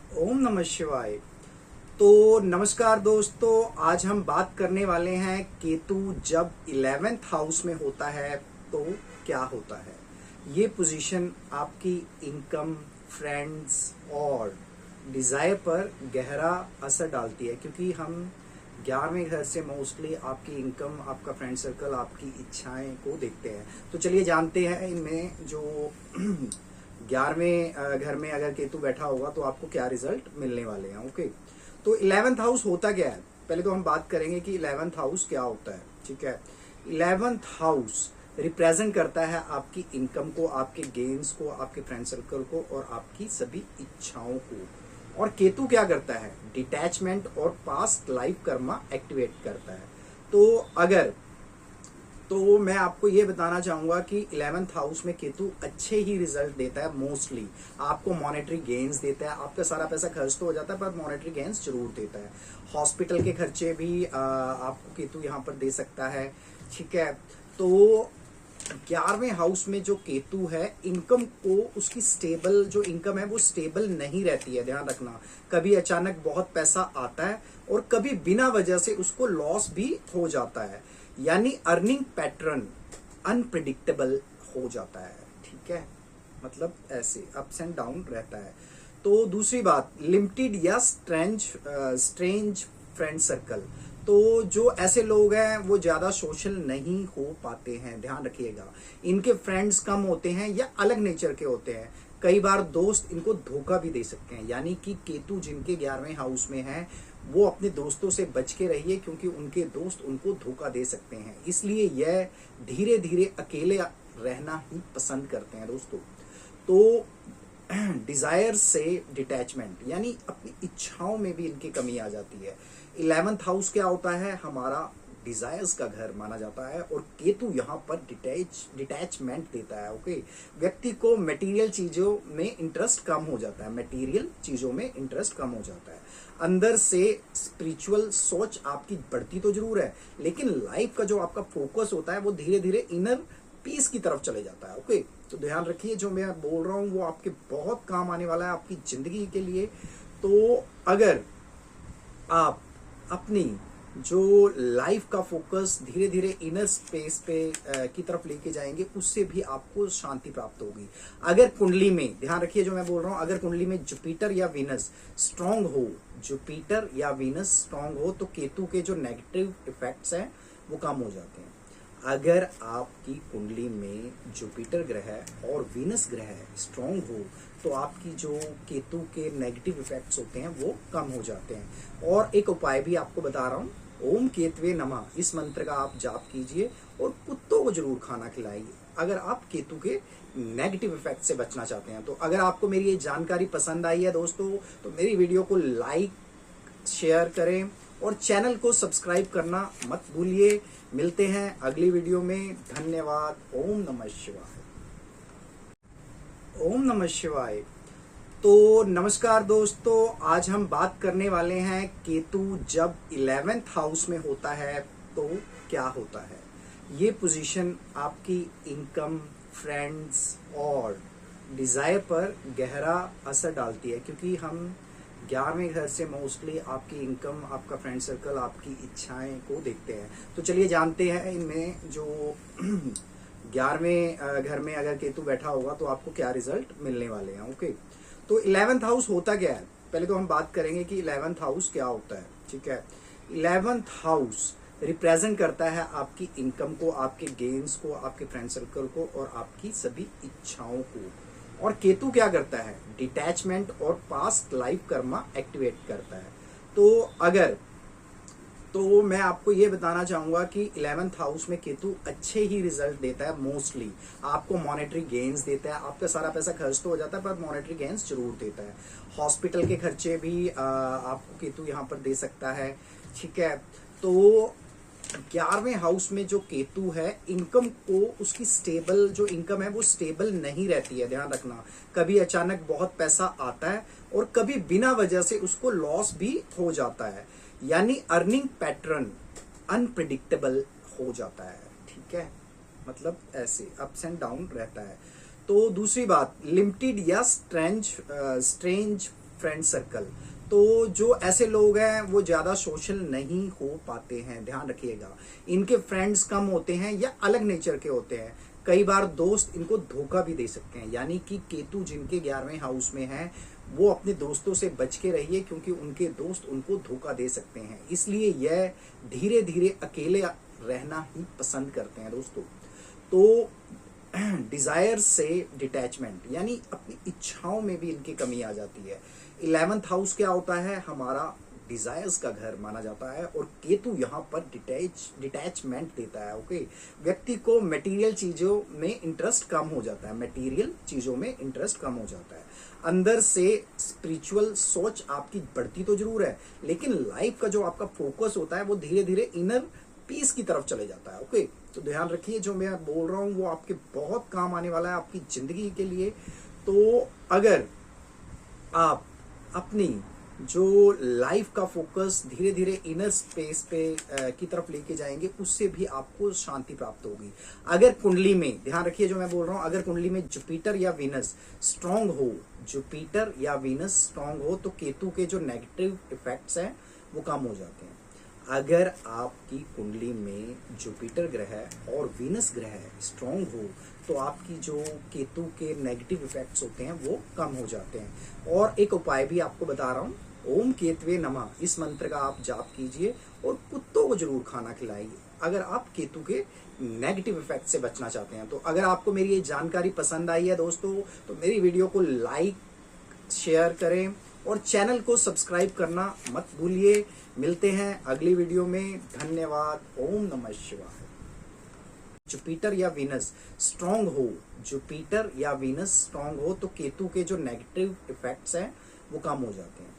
ओम नमः शिवाय। तो नमस्कार दोस्तों, आज हम बात करने वाले हैं केतु जब 11th हाउस में होता है तो क्या होता है। ये पोजीशन आपकी इनकम, फ्रेंड्स और डिजायर पर गहरा असर डालती है, क्योंकि हम 11वें घर से मोस्टली आपकी इनकम, आपका फ्रेंड सर्कल, आपकी इच्छाएं को देखते हैं। तो चलिए जानते हैं इनमें जो 11वें घर में अगर केतु बैठा होगा तो आपको क्या रिजल्ट मिलने वाले हैं। ओके, तो 11th हाउस होता क्या है, पहले तो हम बात करेंगे कि 11th हाउस क्या होता है। ठीक है, 11th हाउस रिप्रेजेंट करता है आपकी इनकम को, आपके गेन्स को, आपके फ्रेंड सर्कल को और आपकी सभी इच्छाओं को। और केतु क्या करता है, डिटैचमेंट और पास्ट लाइफ कर्मा एक्टिवेट करता है। तो मैं आपको ये बताना चाहूंगा कि 11th हाउस में केतु अच्छे ही रिजल्ट देता है। मोस्टली आपको मॉनेटरी गेन्स देता है। आपका सारा पैसा खर्च तो हो जाता है पर मॉनेटरी गेन्स जरूर देता है। हॉस्पिटल के खर्चे भी आपको केतु यहाँ पर दे सकता है। ठीक है, तो 11वें हाउस में जो केतु है, इनकम को, उसकी स्टेबल जो इनकम है वो स्टेबल नहीं रहती है, ध्यान रखना। कभी अचानक बहुत पैसा आता है और कभी बिना वजह से उसको लॉस भी हो जाता है, यानी अर्निंग पैटर्न अनप्रिडिक्टेबल हो जाता है। ठीक है, मतलब ऐसे अप्स एंड डाउन रहता है। तो दूसरी बात, लिमिटेड या स्ट्रेंज फ्रेंड सर्कल। तो जो ऐसे लोग हैं वो ज्यादा सोशल नहीं हो पाते हैं, ध्यान रखिएगा। इनके फ्रेंड्स कम होते हैं या अलग नेचर के होते हैं। कई बार दोस्त इनको धोखा भी दे सकते हैं, यानी कि केतु जिनके 11वें हाउस में है वो अपने दोस्तों से बच के रहिए, क्योंकि उनके दोस्त उनको धोखा दे सकते हैं। इसलिए यह धीरे धीरे अकेले रहना ही पसंद करते हैं दोस्तों। तो डिजायर से डिटैचमेंट, यानी अपनी इच्छाओं में भी इनकी कमी आ जाती है। 11th हाउस क्या होता है, हमारा डिजायर्स का घर माना जाता है और केतु यहाँ पर डिटैचमेंट देता है। ओके, व्यक्ति को मटेरियल चीजों में इंटरेस्ट कम हो जाता है, मटेरियल चीजों में इंटरेस्ट कम हो जाता है। अंदर से स्पिरिचुअल सोच आपकी बढ़ती तो जरूर है, लेकिन लाइफ का जो आपका फोकस होता है वो धीरे धीरे इनर पीस की तरफ चले जाता है। ओके, तो ध्यान रखिए, जो मैं बोल रहा हूँ वो आपके बहुत काम आने वाला है आपकी जिंदगी के लिए। तो अगर आप अपनी जो लाइफ का फोकस धीरे धीरे इनर स्पेस पे की तरफ लेके जाएंगे, उससे भी आपको शांति प्राप्त होगी। अगर कुंडली में, ध्यान रखिए जो मैं बोल रहा हूं, अगर कुंडली में जुपिटर या वीनस स्ट्रांग हो, जुपिटर या वीनस स्ट्रांग हो तो केतु के जो नेगेटिव इफेक्ट्स हैं वो कम हो जाते हैं। अगर आपकी कुंडली में जुपिटर ग्रह और वीनस ग्रह स्ट्रांग हो तो आपकी जो केतु के नेगेटिव इफेक्ट्स होते हैं वो कम हो जाते हैं। और एक उपाय भी आपको बता रहा हूँ, ओम केतवे नमः, इस मंत्र का आप जाप कीजिए और कुत्तों को जरूर खाना खिलाइए अगर आप केतु के नेगेटिव इफेक्ट से बचना चाहते हैं। तो अगर आपको मेरी ये जानकारी पसंद आई है दोस्तों, तो मेरी वीडियो को लाइक शेयर करें और चैनल को सब्सक्राइब करना मत भूलिए। मिलते हैं अगली वीडियो में। धन्यवाद। ओम नमः शिवाय। ओम नमः शिवाय। तो नमस्कार दोस्तों, आज हम बात करने वाले हैं केतु जब 11th हाउस में होता है तो क्या होता है। ये पोजीशन आपकी इनकम, फ्रेंड्स और डिजायर पर गहरा असर डालती है, क्योंकि हम 11वें घर से मोस्टली आपकी इनकम, आपका फ्रेंड सर्कल, आपकी इच्छाएं को देखते हैं। तो चलिए जानते हैं इनमें जो 11वें घर में अगर केतु बैठा होगा तो आपको क्या रिजल्ट मिलने वाले हैं। ओके, तो 11th हाउस होता क्या है, पहले तो हम बात करेंगे कि 11th हाउस क्या होता है। ठीक है, 11th हाउस रिप्रेजेंट करता है आपकी इनकम को, आपके गेन्स को, आपके फ्रेंड सर्कल को और आपकी सभी इच्छाओं को। और केतु क्या करता है, डिटैचमेंट और पास्ट लाइफ कर्मा एक्टिवेट करता है। तो मैं आपको ये बताना चाहूंगा कि 11th हाउस में केतु अच्छे ही रिजल्ट देता है। मोस्टली आपको मॉनेटरी गेन्स देता है। आपका सारा पैसा खर्च तो हो जाता है पर मॉनेटरी गेन्स जरूर देता है। हॉस्पिटल के खर्चे भी आपको केतु यहाँ पर दे सकता है। ठीक है, तो 11वें हाउस में जो केतु है, इनकम को, उसकी स्टेबल जो इनकम है वो स्टेबल नहीं रहती है, ध्यान रखना। कभी अचानक बहुत पैसा आता है और कभी बिना वजह से उसको लॉस भी हो जाता है, यानी अर्निंग पैटर्न अनप्रिडिक्टेबल हो जाता है। ठीक है, मतलब ऐसे अप्स एंड डाउन रहता है। तो दूसरी बात, लिमिटेड या स्ट्रेंज फ्रेंड सर्कल। तो जो ऐसे लोग हैं वो ज्यादा सोशल नहीं हो पाते हैं, ध्यान रखिएगा। इनके फ्रेंड्स कम होते हैं या अलग नेचर के होते हैं। कई बार दोस्त इनको धोखा भी दे सकते हैं, यानी कि केतु जिनके 11वें हाउस में है वो अपने दोस्तों से बच के रहिए, क्योंकि उनके दोस्त उनको धोखा दे सकते हैं। इसलिए यह धीरे धीरे अकेले रहना ही पसंद करते हैं दोस्तों। तो डिजायर से डिटैचमेंट, यानी अपनी इच्छाओं में भी इनकी कमी आ जाती है। 11th हाउस क्या होता है, हमारा डिजायर्स का घर माना जाता है, और केतु यहाँ पर डिटैचमेंट देता है। ओके, व्यक्ति को मटेरियल चीजों में इंटरेस्ट कम हो जाता है, मटेरियल चीजों में इंटरेस्ट कम हो जाता है। अंदर से स्पिरिचुअल सोच आपकी बढ़ती तो जरूर है, लेकिन लाइफ का जो आपका फोकस होता है वो धीरे धीरे इनर पीस की तरफ चले जाता है। ओके, तो ध्यान रखिए, जो मैं बोल रहा हूँ वो आपके बहुत काम आने वाला है आपकी जिंदगी के लिए। तो अगर आप अपनी जो लाइफ का फोकस धीरे धीरे इनर स्पेस पे की तरफ लेके जाएंगे, उससे भी आपको शांति प्राप्त होगी। अगर कुंडली में, ध्यान रखिए जो मैं बोल रहा हूं, अगर कुंडली में जुपिटर या वीनस स्ट्रांग हो, जुपिटर या वीनस स्ट्रांग हो, तो केतु के जो नेगेटिव इफेक्ट्स हैं वो कम हो जाते हैं। अगर आपकी कुंडली में जुपिटर ग्रह और वीनस ग्रह स्ट्रांग हो, तो आपकी जो केतु के नेगेटिव इफेक्ट्स होते हैं वो कम हो जाते हैं। और एक उपाय भी आपको बता रहा हूं, ओम केतवे नमः, इस मंत्र का आप जाप कीजिए और कुत्तों को जरूर खाना खिलाइए, अगर आप केतु के नेगेटिव इफेक्ट से बचना चाहते हैं। तो अगर आपको मेरी ये जानकारी पसंद आई है दोस्तों, तो मेरी वीडियो को लाइक शेयर करें और चैनल को सब्सक्राइब करना मत भूलिए। मिलते हैं अगली वीडियो में, धन्यवाद। ओम नमः शिवाय। जुपिटर या वीनस स्ट्रांग हो, जुपिटर या वीनस स्ट्रांग हो, तो केतु के जो नेगेटिव इफेक्ट्स हैं वो कम हो जाते हैं।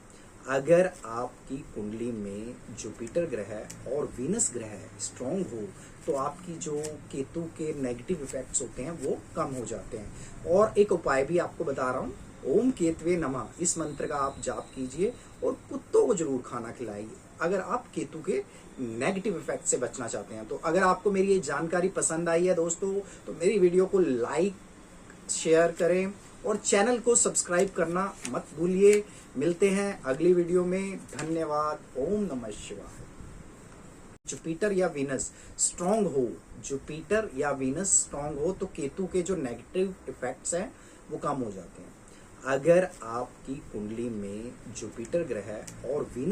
अगर आपकी कुंडली में जुपिटर ग्रह और वीनस ग्रह स्ट्रांग हो, तो आपकी जो केतु के नेगेटिव इफेक्ट्स होते हैं वो कम हो जाते हैं। और एक उपाय भी आपको बता रहा हूँ, ओम केतवे नमः, इस मंत्र का आप जाप कीजिए और कुत्तों को जरूर खाना खिलाइए, अगर आप केतु के नेगेटिव इफेक्ट से बचना चाहते हैं। तो अगर आपको मेरी ये जानकारी पसंद आई है दोस्तों, तो मेरी वीडियो को लाइक शेयर करें और चैनल को सब्सक्राइब करना मत भूलिए। मिलते हैं अगली वीडियो में, धन्यवाद। ओम नमः शिवाय। जुपिटर या वीनस स्ट्रांग हो, जुपिटर या वीनस स्ट्रांग हो, तो केतु के जो नेगेटिव इफेक्ट्स हैं वो कम हो जाते हैं। अगर आपकी कुंडली में जुपिटर ग्रह और वीनस